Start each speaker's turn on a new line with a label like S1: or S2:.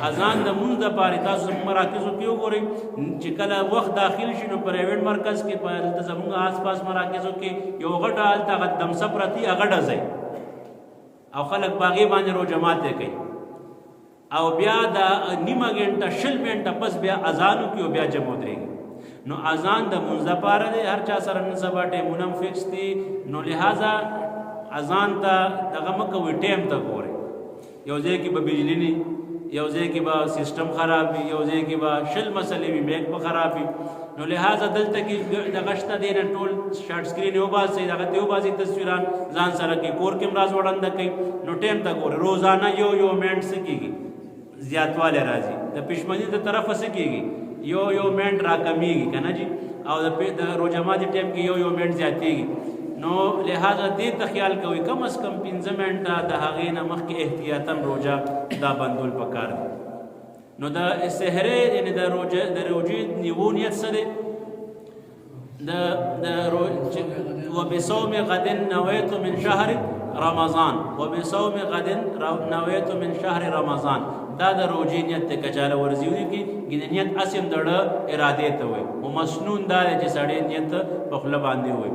S1: اذان د مونږ دپاره تاسو زموږ مراکزو کې وګورئ چې کله وخت داخل شي نو پرایویټ مرکز کې په دلته زموږ آس پاس مراکزو کې یو غټه هلته هغه دمسه پرتي هغه ډزئ او خلک په هغې باندې روژه ماتې کوي او بیا د نیمه ګنټه 20 منټه پس بیا اذان وکړي او بیا جمع ودرېږي نو اذان د مونځ دپاره دی هر چا سره نن سبا ټایمونه هم فکس دي نو لہذا اذان ته دغه مه کوئ ټایم ته ګورئ یو ځای کې به بجلي نه یو ځای کې به سسټم خراب وي یو ځای کې به شل مسلې وي میک به خراب وي نو لہذا دلته کې دغه شته دی نه ټول شارټ سکرین وباسئ دغه ته وباسئ تصویران ځان سره کې کور کې هم راز وړاندې کوي نو ټایم ته ګورئ روزانه یو منټ څه کېږي زیاتوالی راځي د پشمني د طرفه څه کېږي یو منټ راکمیږي که نه جي او د روژه ماتي ټایم کې یو منټ زیاتېږي نو لہذا دې ته خیال کوئ کم از کم 15 منټه د هغې نه مخکې احتیاطاً روژه دا بندول پکار دی نو د سحرې یعنې د روژې نیو نیت څه دی وبصوم غد نویت من شهر رمضان وبصوم غد نویت من شهر رمضان دا د روژې نیت دی که چاله ورزیونی کې ګینه نیت اسې هم د ارادې ته وایي خو مسنون دا دی چې سړی نیت په خوله باندې وایي